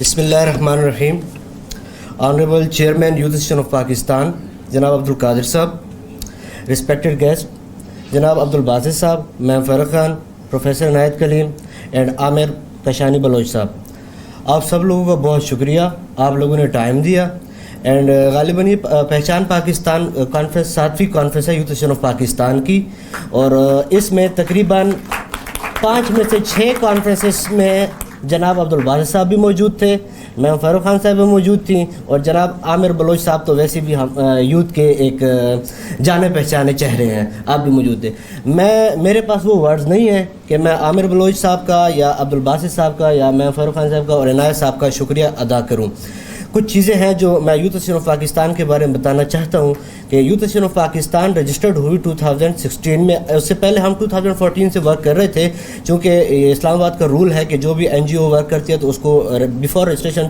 بسم اللہ الرحمن الرحیم. Honourable chairman youth association of Pakistan جناب عبد القادر صاحب, ریسپیکٹڈ گیسٹ جناب عبد الباسط صاحب, میم Farah Khan, professor Inayat claim and عامر کشانی بلوچ صاحب, آپ سب لوگوں کا بہت شکریہ, آپ لوگوں نے ٹائم دیا. اینڈ غالباً یہ پہچان پاکستان کانفرنس 7ویں کانفرنس ہے یوتھ ایسوسیشن آف پاکستان کی, اور اس میں تقریباً 5 میں سے 6 کانفرنسز میں جناب عبد الباسط صاحب بھی موجود تھے, میم فاروق خان صاحب بھی موجود تھیں, اور جناب عامر بلوچ صاحب تو ویسے بھی ہم یوتھ کے ایک جانے پہچانے چہرے ہیں, آپ بھی موجود تھے. میرے پاس وہ ورڈز نہیں ہیں کہ میں عامر بلوچ صاحب کا یا عبد الباسط صاحب کا یا میم فاروق خان صاحب کا اور عنایت صاحب کا شکریہ ادا کروں. کچھ چیزیں ہیں جو میں یوتھ ایسوسیشن آف پاکستان کے بارے میں بتانا چاہتا ہوں کہ youth association of Pakistan registered ہوئی 2016 میں. اس سے پہلے ہم 2014 سے ورک کر رہے تھے, چونکہ اسلام آباد کا رول ہے کہ جو بھی این جی او ورک کرتی ہے تو اس کو بیفور رجسٹریشن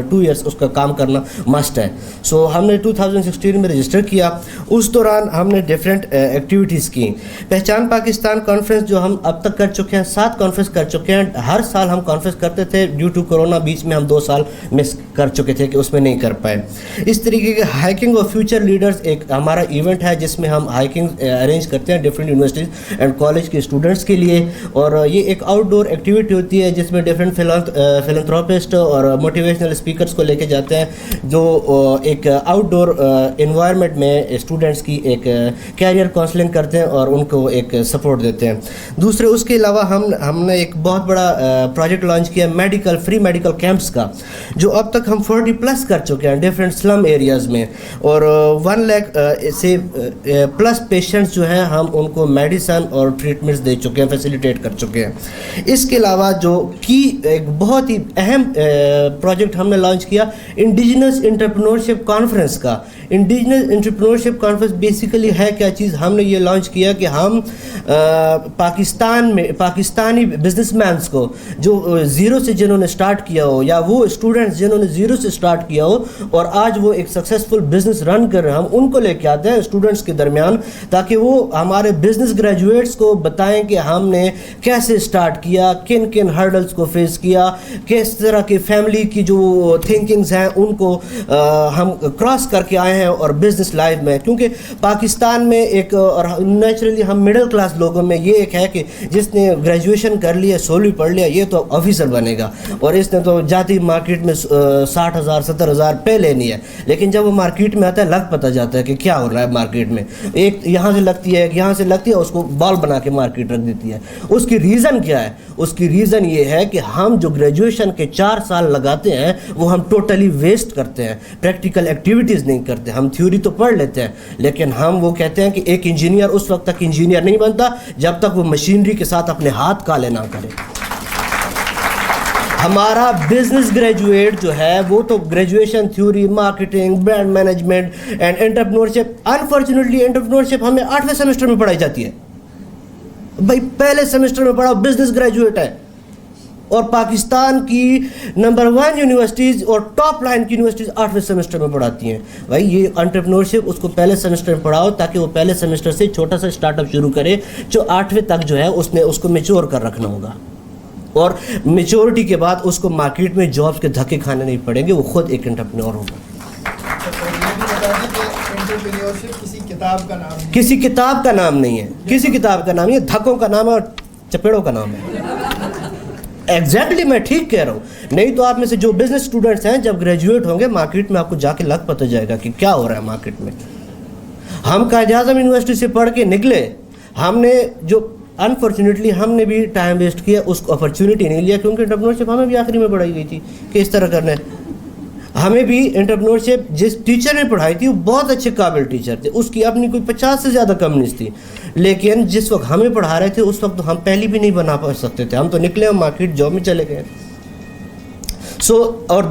2 ایئرس اس کا کام کرنا مسٹ ہے. سو ہم نے 2016 میں رجسٹر کیا. اس دوران ہم نے ڈفرینٹ ایکٹیویٹیز کی. پہچان پاکستان کانفرنس جو ہم اب تک کر چکے ہیں, 7 کانفرنس کر چکے ہیں. ہر سال ہم کانفرنس کرتے تھے, ڈیو ٹو کورونا بیچ میں ہم 2 سال مس کر چکے تھے کہ اس میں نہیں کر پائے. اس طریقے کے ہائکنگ اور فیوچر لیڈرز ایک ہمارا ایونٹ ہے جس میں ہم ہائکنگ ارینج کرتے ہیں ڈفرینٹ یونیورسٹیز اینڈ کالج کے اسٹوڈنٹس کے لیے, اور یہ ایک آؤٹ ڈور ایکٹیویٹی ہوتی ہے جس میں ڈفرینٹ فلنتھراپسٹ اور موٹیویشنل اسپیکرس کو لے کے جاتے ہیں جو ایک آؤٹ ڈور انوائرمنٹ میں اسٹوڈنٹس کی ایک کیریئر کاؤنسلنگ کرتے ہیں اور ان کو ایک سپورٹ دیتے ہیں. دوسرے اس کے علاوہ ہم نے ایک بہت بڑا پروجیکٹ لانچ کیا فری میڈیکل کیمپس کا, جو اب تک ہم 40+ کر چکے ہیں ڈفرینٹ سلم ایریاز میں, اور 1 لاکھ سے پلس پیشنٹس جو ہیں ہم ان کو میڈیسن اور ٹریٹمنٹس دے چکے ہیں, فیسیلیٹیٹ کر چکے ہیں. اس کے علاوہ جو ایک بہت ہی اہم پروجیکٹ ہم نے لانچ کیا انڈیجنس انٹرپرینورشپ کانفرنس کا. انڈیجنس انٹرپرینورشپ کانفرنس بیسیکلی ہے کیا چیز, ہم نے یہ لانچ کیا کہ ہم پاکستان میں پاکستانی بزنس مینس کو جو زیرو سے جنہوں نے سٹارٹ کیا ہو, یا وہ اسٹوڈنٹس جنہوں نے زیرو سے سٹارٹ کیا ہو اور آج وہ ایک سکسیزفل بزنس رن کر رہے ہیں, ہم ان کو لے کے آتے ہیں اسٹوڈنٹس کے درمیان, تاکہ وہ ہمارے بزنس گریجویٹس کو بتائیں کہ ہم نے کیسے سٹارٹ کیا, کن کن ہرڈلس کو فیس کیا, کس طرح کی فیملی کی جو تھنکنگز ہیں ان کو ہم کراس کر کے آئے ہیں, اور بزنس لائف میں کیونکہ پاکستان میں ایک, اور نیچرلی ہم مڈل کلاس لوگوں میں یہ ایک ہے کہ جس نے گریجویشن کر لیا, 16ویں پڑھ لیا, یہ تو آفیسر بنے گا, اور اس نے تو جاتی مارکیٹ میں 60,000 70,000 پہ لینی ہے, لیکن جب وہ مارکیٹ میں آتا ہے لگ پتہ جاتا ہے کہ کیا ہو رہا ہے مارکیٹ میں. ایک یہاں سے لگتی ہے, ایک یہاں سے لگتی ہے, اس کو بال بنا کے مارکیٹ رکھ دیتی ہے. اس کی ریزن کیا ہے؟ اس کی ریزن یہ ہے کہ ہم جو گریجویشن کے 4 سال لگاتے ہیں وہ ہم ٹوٹلی ویسٹ کرتے ہیں, پریکٹیکل ایکٹیویٹیز نہیں کرتے. ہم تھیوری تو پڑھ لیتے ہیں, لیکن ہم وہ کہتے ہیں کہ ایک انجینئر اس وقت تک انجینئر نہیں بنتا جب تک وہ مشینری کے ساتھ اپنے ہاتھ کالے نہ کرے. ہمارا بزنس گریجویٹ جو ہے وہ تو graduation theory, marketing, brand management and entrepreneurship. Unfortunately entrepreneurship ہمیں 8ویں سیمسٹر میں پڑھائی جاتی ہے. بھائی پہلے سیمسٹر میں پڑھا بزنس گریجویٹ ہے, اور پاکستان کی نمبر 1 یونیورسٹیز اور ٹاپ لائن کی یونیورسٹیز 8ویں سیمسٹر میں پڑھاتی ہیں. بھائی یہ انٹرپرینورشپ اس کو پہلے سیمسٹر میں پڑھاؤ تاکہ وہ پہلے سیمسٹر سے چھوٹا سا اسٹارٹ اپ شروع کرے, جو 8ویں تک جو ہے اس کو میچور کر رکھنا ہوگا, اور میچورٹی کے بعد اس کو مارکیٹ میں جابس کے دھکے کھانے نہیں پڑیں گے, وہ خود ایک انٹرپرینور ہوگا. کسی کتاب کا نام نہیں ہے, کسی کتاب کا نام نہیں ہے, دھکوں کا نام ہے اور چپیڑوں کا نام ہے. ایگزیکٹلی میں ٹھیک کہہ رہا ہوں. نہیں تو آپ میں سے جو بزنس اسٹوڈنٹس ہیں جب گریجویٹ ہوں گے مارکیٹ میں آپ کو جا کے لگ پتہ جائے گا کہ کیا ہو رہا ہے مارکیٹ میں. ہم قائد اعظم یونیورسٹی سے پڑھ کے نکلے, ہم نے جو انفارچونیٹلی ہم نے بھی ٹائم ویسٹ کیا, اس کو اپرچونیٹی نہیں لیا, کیونکہ انٹرپرینورشپ ہمیں بھی آخری میں پڑھائی گئی تھی کہ اس طرح کرنا ہے. ہمیں بھی انٹرپرینورشپ جس ٹیچر نے پڑھائی تھی وہ بہت اچھے قابل ٹیچر تھے, اس کی اپنی کوئی 50 سے زیادہ کمپنیز تھی, لیکن جس وقت ہمیں پڑھا رہے تھے اس وقت ہم پہلی بھی نہیں بنا پا سکتے تھے. ہم تو نکلے اور مارکیٹ جاب میں چلے گئے. اور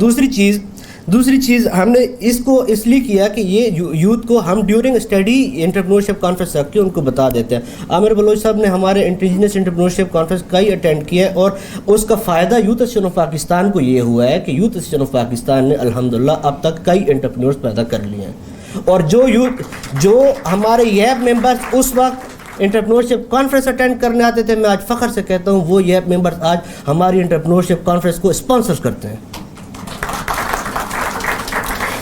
دوسری چیز ہم نے اس کو اس لیے کیا کہ یہ یوتھ کو ہم ڈیورنگ اسٹڈی انٹرپرینورشپ کانفرنس رکھ کے ان کو بتا دیتے ہیں. عامر بلوچ صاحب نے ہمارے انڈیجنس انٹرپرینورشپ کانفرنس کئی اٹینڈ کیا ہے, اور اس کا فائدہ یوتھ ایسوسیشن آف پاکستان کو یہ ہوا ہے کہ یوتھ ایسوسیشن آف پاکستان نے الحمدللہ اب تک کئی انٹرپرینورس پیدا کر لیے ہیں. اور جو ہمارے ییپ ممبرس اس وقت انٹرپرینورشپ کانفرنس اٹینڈ کرنے آتے تھے, میں آج فخر سے کہتا ہوں وہ ییپ ممبرس آج ہماری انٹرپرینورشپ کانفرنس کو اسپانسر کرتے ہیں.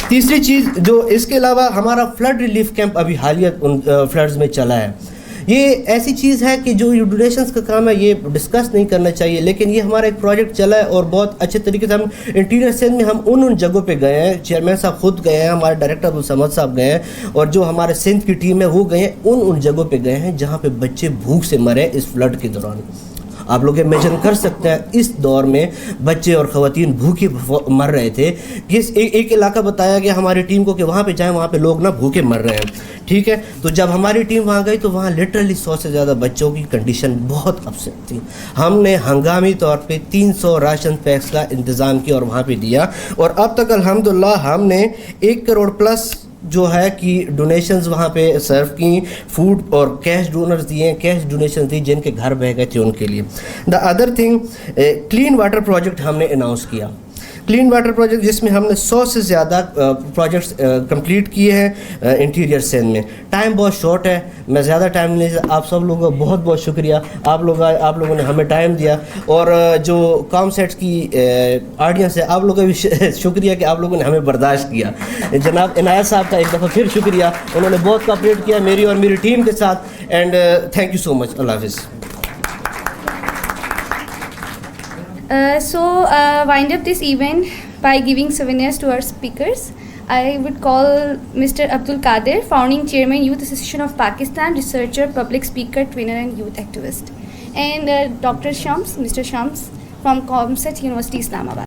تیسری چیز جو اس کے علاوہ ہمارا فلڈ ریلیف کیمپ ابھی حالیہ فلڈز میں چلا ہے. یہ ایسی چیز ہے کہ جو یہ ڈونیشنز کا کام ہے یہ ڈسکس نہیں کرنا چاہیے, لیکن یہ ہمارا ایک پروجیکٹ چلا ہے اور بہت اچھے طریقے سے ہم انٹیریئر سندھ میں ہم ان جگہوں پہ گئے ہیں. چیئرمین صاحب خود گئے ہیں, ہمارے ڈائریکٹر ابوالصمد صاحب گئے ہیں, اور جو ہمارے سندھ کی ٹیم ہے وہ گئے ہیں ان جگہوں پہ گئے ہیں جہاں پہ بچے بھوک سے مرے اس فلڈ کے دوران. آپ لوگ امیجن کر سکتے ہیں اس دور میں بچے اور خواتین بھوکے مر رہے تھے. ایک علاقہ بتایا گیا ہماری ٹیم کو کہ وہاں پہ جائیں, وہاں پہ لوگ نا بھوکے مر رہے ہیں. ٹھیک ہے, تو جب ہماری ٹیم وہاں گئی تو وہاں لٹرلی 100 سے زیادہ بچوں کی کنڈیشن بہت اپسیٹ تھی. ہم نے ہنگامی طور پہ 300 راشن پیکس کا انتظام کیا اور وہاں پہ دیا, اور اب تک الحمدللہ ہم نے 1 کروڑ پلس جو ہے کہ ڈونیشنز وہاں پہ سرو کی, فوڈ اور کیش ڈونرز دیے, کیش ڈونیشنز دی جن کے گھر بہ گئے تھے ان کے لیے. The other thing, clean water project ہم نے اناؤنس کیا. کلین واٹر پروجیکٹ جس میں ہم نے 100 سے زیادہ پروجیکٹس کمپلیٹ کیے ہیں انٹیریئر سندھ میں. ٹائم بہت شارٹ ہے, میں زیادہ ٹائم نہیں, آپ سب لوگوں کا بہت بہت شکریہ, آپ لوگوں نے ہمیں ٹائم دیا, اور جو کام سیٹس کی آڈینس ہے آپ لوگوں کا بھی شکریہ کہ آپ لوگوں نے ہمیں برداشت کیا. جناب عنایت صاحب کا ایک دفعہ پھر شکریہ, انہوں نے بہت کوآپریٹ کیا میری اور میری ٹیم کے ساتھ, اینڈ تھینک یو سو مچ. اللہ حافظ. Wind up this event by giving souvenirs to our speakers. I would call Mr. Abdul Qadir, founding chairman, Youth Association of Pakistan, researcher, public speaker, trainer and youth activist, and Dr. Shams, Mr. Shams from Comsat University, Islamabad.